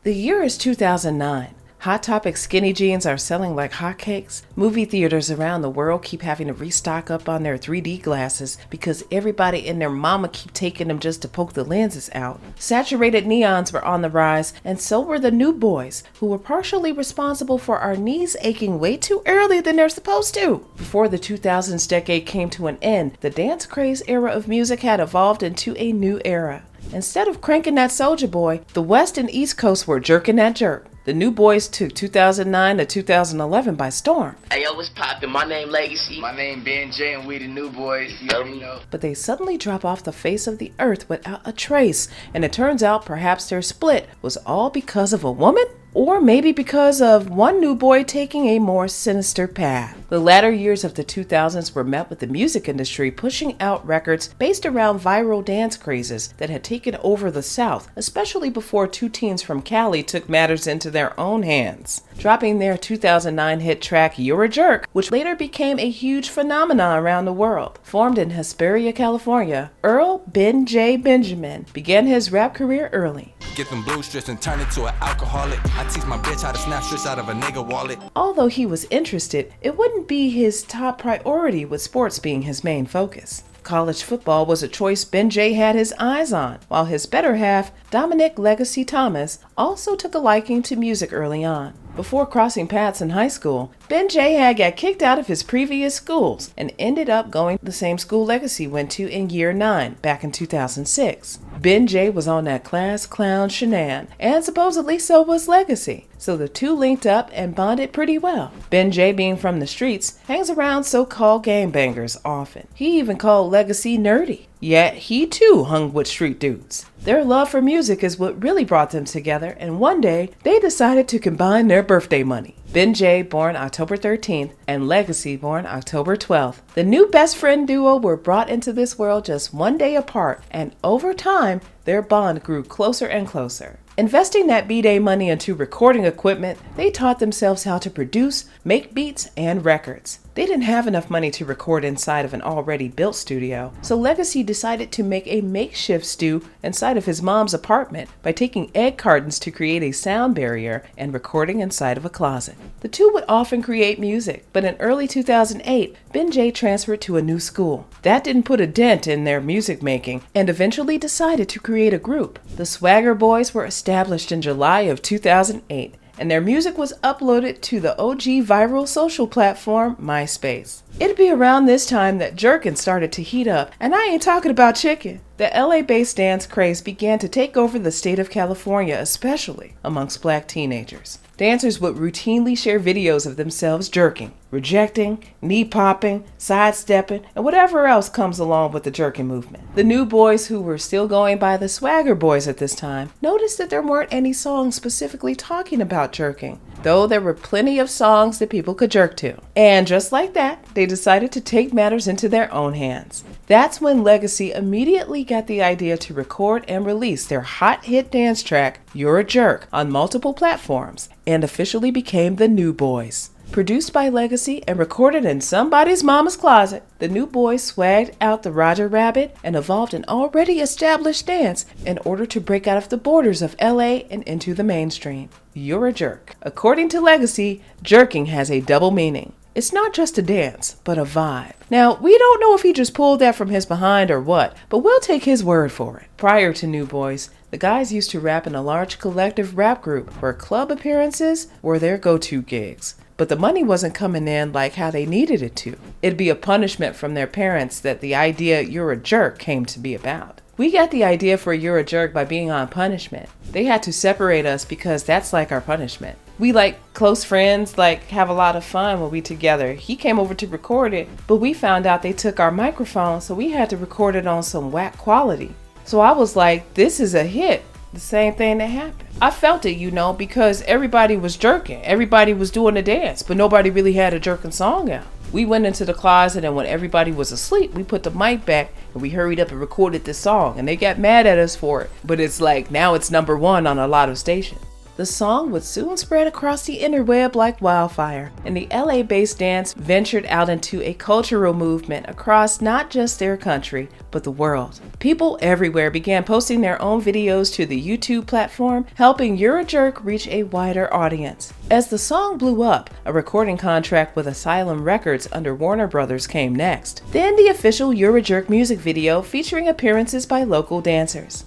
The year is 2009. Hot Topic skinny jeans are selling like hotcakes. Movie theaters around the world keep having to restock up on their 3D glasses because everybody and their mama keep taking them just to poke the lenses out. Saturated neons were on the rise, and so were the new boys, who were partially responsible for our knees aching way too early than they're supposed to. Before the 2000s decade came to an end, the dance craze era of music had evolved into a new era. Instead of cranking that Soulja Boy, the West and East Coast were jerking that jerk. The new boys took 2009 to 2011 by storm. Hey yo, what's poppin'? My name Legacy. My name Ben J and we the new boys. You already know. But they suddenly drop off the face of the earth without a trace, and it turns out perhaps their split was all because of a woman? Or maybe because of one new boy taking a more sinister path. The latter years of the 2000s were met with the music industry pushing out records based around viral dance crazes that had taken over the South, especially before two teens from Cali took matters into their own hands, dropping their 2009 hit track You're a Jerk, which later became a huge phenomenon around the world. Formed in Hesperia, California, Earl Ben J. Benjamin began his rap career early. Get them blue strips and turn it to an alcoholic. I teach my bitch how to snap strips out of a nigga wallet. Although he was interested, it wouldn't be his top priority, with sports being his main focus. College football was a choice Ben J had his eyes on, while his better half, Dominic Legacy Thomas, also took a liking to music early on. Before crossing paths in high school, Ben J had got kicked out of his previous schools and ended up going to the same school Legacy went to in year 9 back in 2006. Ben J was on that class clown shenan, and supposedly so was Legacy, so the two linked up and bonded pretty well. Ben J, being from the streets, hangs around so-called gangbangers often. He even called Legacy nerdy, yet he too hung with street dudes. Their love for music is what really brought them together, and one day they decided to combine their birthday money. Ben J, born October 13th, and Legacy, born October 12th. The new best friend duo were brought into this world just one day apart, and over time, their bond grew closer and closer. Investing that B-Day money into recording equipment, they taught themselves how to produce, make beats, and records. They didn't have enough money to record inside of an already built studio, so Legacy decided to make a makeshift stew inside of his mom's apartment by taking egg cartons to create a sound barrier and recording inside of a closet. The two would often create music, but in early 2008, Ben J transferred to a new school. That didn't put a dent in their music making, and eventually decided to create a group. The Swagger Boys were established in July of 2008. And their music was uploaded to the OG viral social platform, MySpace. It'd be around this time that jerkin started to heat up, and I ain't talking about chicken. The LA-based dance craze began to take over the state of California, especially amongst black teenagers. Dancers would routinely share videos of themselves jerking, rejecting, knee popping, sidestepping, and whatever else comes along with the jerking movement. The new boys, who were still going by the Swagger Boys at this time, noticed that there weren't any songs specifically talking about jerking, though there were plenty of songs that people could jerk to. And just like that, they decided to take matters into their own hands. That's when Legacy immediately got the idea to record and release their hot hit dance track, You're a Jerk, on multiple platforms, and officially became the New Boys. Produced by Legacy and recorded in somebody's mama's closet, the New Boys swagged out the Roger Rabbit and evolved an already established dance in order to break out of the borders of LA and into the mainstream. You're a Jerk. According to Legacy, jerking has a double meaning. It's not just a dance, but a vibe. Now, we don't know if he just pulled that from his behind or what, but we'll take his word for it. Prior to New Boys, the guys used to rap in a large collective rap group where club appearances were their go-to gigs. But the money wasn't coming in like how they needed it to. It'd be a punishment from their parents that the idea You're a Jerk came to be about. We got the idea for You're a Jerk by being on punishment. They had to separate us because that's like our punishment. We like close friends, like have a lot of fun when we together. He came over to record it, but we found out they took our microphone, so we had to record it on some whack quality. So I was like, this is a hit. The same thing that happened. I felt it, because everybody was jerking. Everybody was doing a dance, but nobody really had a jerking song out. We went into the closet, and when everybody was asleep, we put the mic back and we hurried up and recorded this song, and they got mad at us for it. But it's like, now it's #1 on a lot of stations. The song would soon spread across the interweb like wildfire, and the LA-based dance ventured out into a cultural movement across not just their country, but the world. People everywhere began posting their own videos to the YouTube platform, helping ller reach a wider audience. As the song blew up, a recording contract with Asylum Records under Warner Brothers came next. Then the official ller music video featuring appearances by local dancers.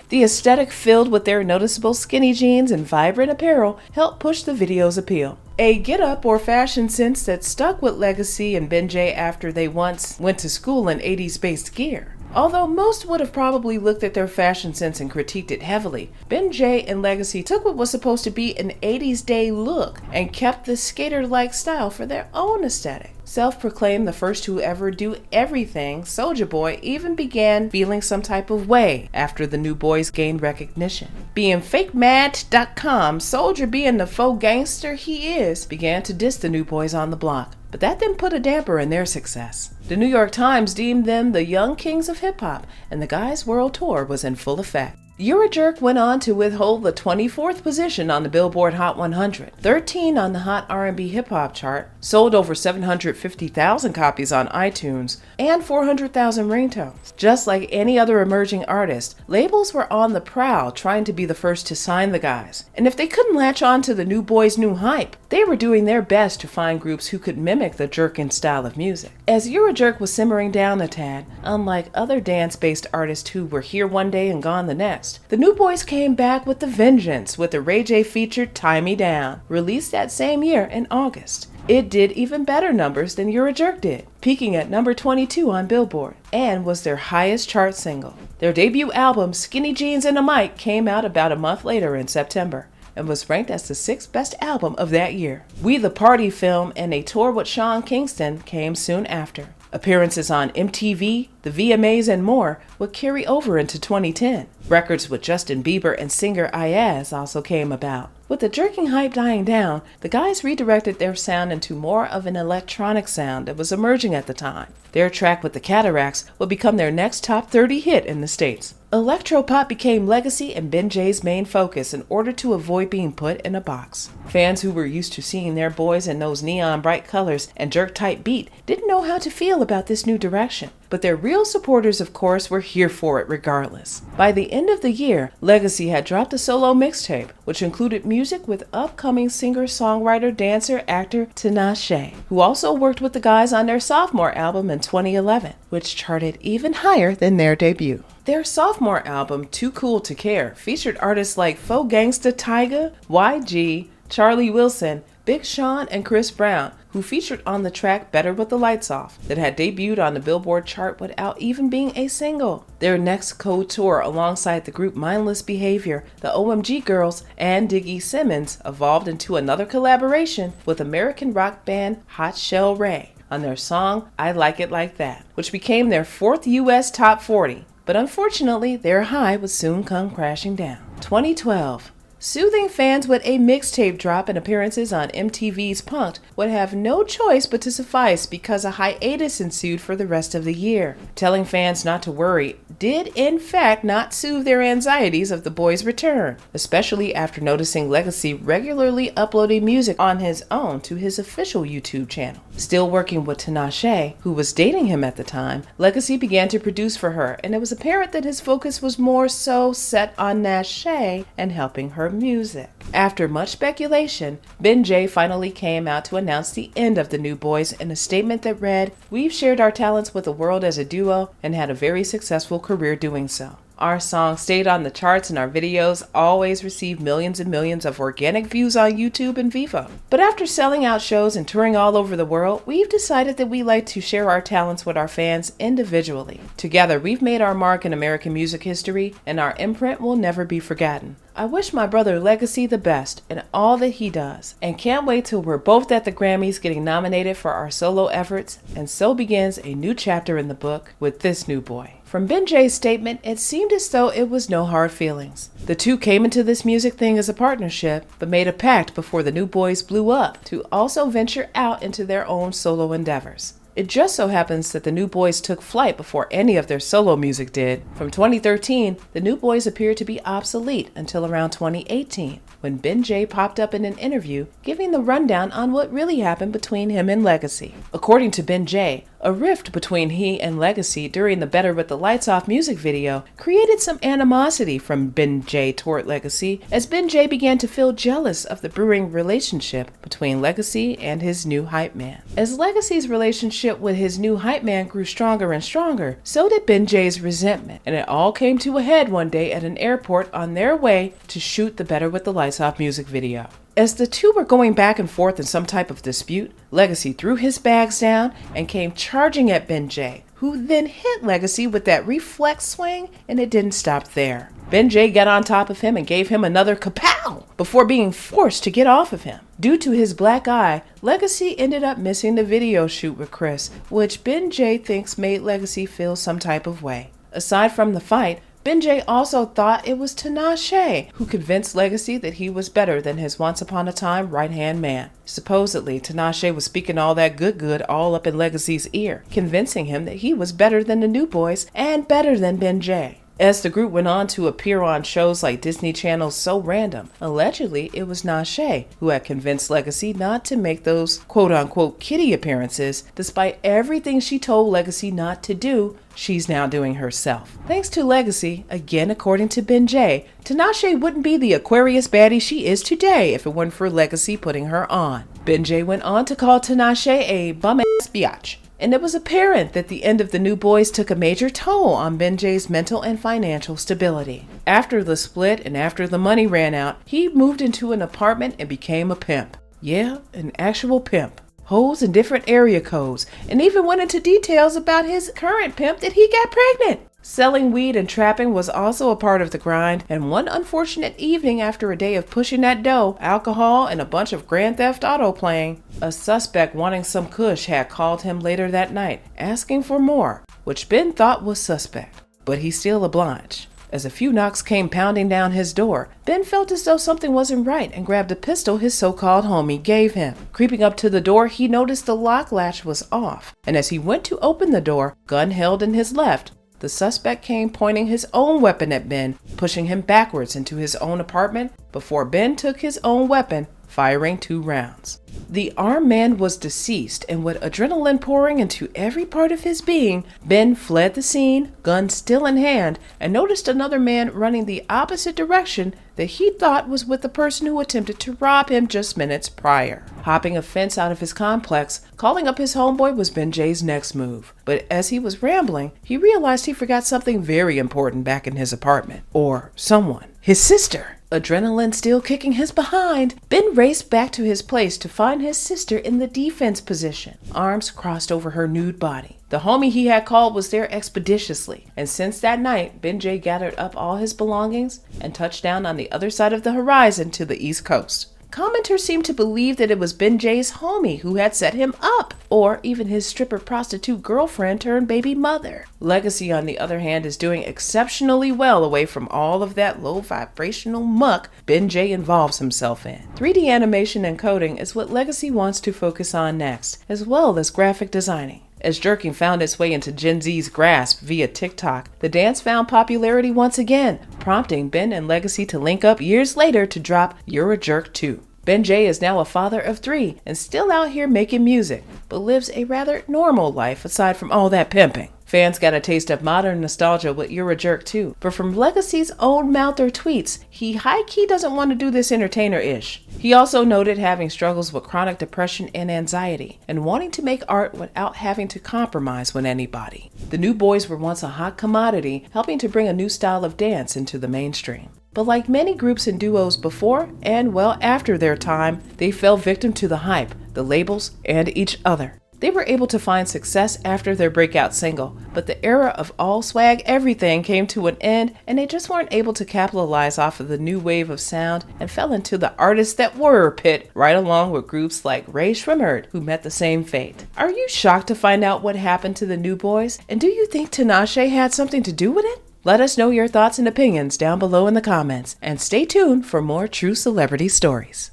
The aesthetic filled with their noticeable skinny jeans and vibrant apparel helped push the video's appeal. A get-up or fashion sense that stuck with Legacy and Ben J after they once went to school in 80s-based gear. Although most would have probably looked at their fashion sense and critiqued it heavily, Ben J and Legacy took what was supposed to be an 80s day look and kept the skater-like style for their own aesthetic. Self-proclaimed the first to ever do everything, Soulja Boy even began feeling some type of way after the new boys gained recognition. Being fakemad.com, Soulja, being the faux gangster he is, began to diss the new boys on the block. But that didn't put a damper in their success. The New York Times deemed them the young kings of hip-hop, and the Guys' World Tour was in full effect. ller went on to withhold the 24th position on the Billboard Hot 100, 13 on the Hot R&B Hip Hop chart, sold over 750,000 copies on iTunes, and 400,000 ringtones. Just like any other emerging artist, labels were on the prowl trying to be the first to sign the guys. And if they couldn't latch on to the new boys' new hype, they were doing their best to find groups who could mimic the jerkin style of music. As ller was simmering down a tad, unlike other dance-based artists who were here one day and gone the next, the new boys came back with the vengeance with the Ray J featured Tie Me Down, released that same year in August. It did even better numbers than ller did, peaking at number 22 on Billboard, and was their highest chart single. Their debut album, Skinny Jeans and a Mic, came out about a month later in September, and was ranked as the 6th best album of that year. We the Party film and a tour with Sean Kingston came soon after. Appearances on MTV, the VMAs, and more would carry over into 2010. Records with Justin Bieber and singer Jeanz also came about. With the jerking hype dying down, the guys redirected their sound into more of an electronic sound that was emerging at the time. Their track with the Cataracts would become their next top 30 hit in the States. Electropop became Legacy and Ben J's main focus in order to avoid being put in a box. Fans who were used to seeing their boys in those neon bright colors and jerk-type beat didn't know how to feel about this new direction. But their real supporters, of course, were here for it regardless. By the end of the year, Legacy had dropped a solo mixtape, which included music with upcoming singer, songwriter, dancer, actor Tinashe, who also worked with the guys on their sophomore album in 2011, which charted even higher than their debut. Their sophomore album, Too Cool to Care, featured artists like Faux Gangsta Tyga, YG, Charlie Wilson, Big Sean, and Chris Brown, who featured on the track Better With the Lights Off, that had debuted on the Billboard chart without even being a single. Their next co-tour alongside the group Mindless Behavior, the OMG Girls, and Diggy Simmons evolved into another collaboration with American rock band Hot Shell Ray on their song I Like It Like That, which became their 4th US Top 40. But unfortunately, their high would soon come crashing down. 2012. Soothing fans with a mixtape drop and appearances on MTV's Punk'd would have no choice but to suffice because a hiatus ensued for the rest of the year. Telling fans not to worry did in fact not soothe their anxieties of the boys' return, especially after noticing Legacy regularly uploading music on his own to his official YouTube channel. Still working with Tinashe, who was dating him at the time, Legacy began to produce for her, and it was apparent that his focus was more so set on Nashe and helping her music. After much speculation, Ben J finally came out to announce the end of the new boys in a statement that read, "We've shared our talents with the world as a duo and had a very successful career doing so. Our song stayed on the charts and our videos always received millions and millions of organic views on YouTube and Vivo. But after selling out shows and touring all over the world, we've decided that we like to share our talents with our fans individually. Together, we've made our mark in American music history, and our imprint will never be forgotten. I wish my brother Legacy the best in all that he does, and can't wait till we're both at the Grammys getting nominated for our solo efforts, and so begins a new chapter in the book with this new boy." From Ben J's statement, it seemed as though it was no hard feelings. The two came into this music thing as a partnership, but made a pact before the new boys blew up to also venture out into their own solo endeavors. It just so happens that the New Boyz took flight before any of their solo music did. From 2013, the New Boyz appeared to be obsolete until around 2018, when Ben J popped up in an interview giving the rundown on what really happened between him and Legacy. According to Ben J, a rift between he and Legacy during the Better With the Lights Off music video created some animosity from Ben J toward Legacy, as Ben J began to feel jealous of the brewing relationship between Legacy and his new hype man. As Legacy's relationship with his new hype man grew stronger and stronger, so did Ben J's resentment, and it all came to a head one day at an airport on their way to shoot the Better With the Lights Off music video. As the two were going back and forth in some type of dispute, Legacy threw his bags down and came charging at Ben J, who then hit Legacy with that reflex swing, and it didn't stop there. Ben J got on top of him and gave him another kapow before being forced to get off of him. Due to his black eye, Legacy ended up missing the video shoot with Chris, which Ben J thinks made Legacy feel some type of way. Aside from the fight, Ben J also thought it was Tinashe who convinced Legacy that he was better than his once-upon-a-time right-hand man. Supposedly, Tinashe was speaking all that good all up in Legacy's ear, convincing him that he was better than the New Boyz and better than Ben J. As the group went on to appear on shows like Disney Channel's So Random, allegedly it was Nashe who had convinced Legacy not to make those quote-unquote kiddie appearances, despite everything she told Legacy not to do. She's now doing herself. Thanks to Legacy, again according to Ben J, Tinashe wouldn't be the Aquarius baddie she is today if it weren't for Legacy putting her on. Ben J went on to call Tinashe a bum-ass biatch. And it was apparent that the end of the New Boyz took a major toll on Ben J's mental and financial stability. After the split and after the money ran out, he moved into an apartment and became a pimp. Yeah, an actual pimp. Hoes and different area codes, and even went into details about his current pimp that he got pregnant. Selling weed and trapping was also a part of the grind, and one unfortunate evening after a day of pushing that dough, alcohol, and a bunch of Grand Theft Auto playing, a suspect wanting some kush had called him later that night, asking for more, which Ben thought was suspect, but he still obliged. As a few knocks came pounding down his door, Ben felt as though something wasn't right and grabbed a pistol his so-called homie gave him. Creeping up to the door, he noticed the lock latch was off, and as he went to open the door, gun held in his left, the suspect came pointing his own weapon at Ben, pushing him backwards into his own apartment before Ben took his own weapon, firing 2 rounds. The armed man was deceased, and with adrenaline pouring into every part of his being, Ben fled the scene, gun still in hand, and noticed another man running the opposite direction that he thought was with the person who attempted to rob him just minutes prior. Hopping a fence out of his complex, calling up his homeboy was Ben J's next move. But as he was rambling, he realized he forgot something very important back in his apartment. Or someone. His sister. Adrenaline still kicking his behind, Ben raced back to his place to find his sister in the defense position, arms crossed over her nude body. The homie he had called was there expeditiously, and since that night, Ben J gathered up all his belongings and touched down on the other side of the horizon to the East Coast. Commenters seemed to believe that it was Ben J's homie who had set him up, or even his stripper prostitute girlfriend turned baby mother. Legacy, on the other hand, is doing exceptionally well away from all of that low vibrational muck Ben J involves himself in. 3D animation and coding is what Legacy wants to focus on next, as well as graphic designing. As jerking found its way into Gen Z's grasp via TikTok, the dance found popularity once again, prompting Ben and Legacy to link up years later to drop You're a Jerk 2. Ben J is now a father of 3 and still out here making music, but lives a rather normal life aside from all that pimping. Fans got a taste of modern nostalgia with You're a Jerk 2, but from Legacy's own mouth or tweets, he high-key doesn't want to do this entertainer-ish. He also noted having struggles with chronic depression and anxiety, and wanting to make art without having to compromise with anybody. The New Boyz were once a hot commodity, helping to bring a new style of dance into the mainstream. But like many groups and duos before and well after their time, they fell victim to the hype, the labels, and each other. They were able to find success after their breakout single, but the era of all swag everything came to an end, and they just weren't able to capitalize off of the new wave of sound and fell into the artists that were pit, right along with groups like Ray Shrimmered, who met the same fate. Are you shocked to find out what happened to the New Boyz? And do you think Tinashe had something to do with it? Let us know your thoughts and opinions down below in the comments, and stay tuned for more true celebrity stories.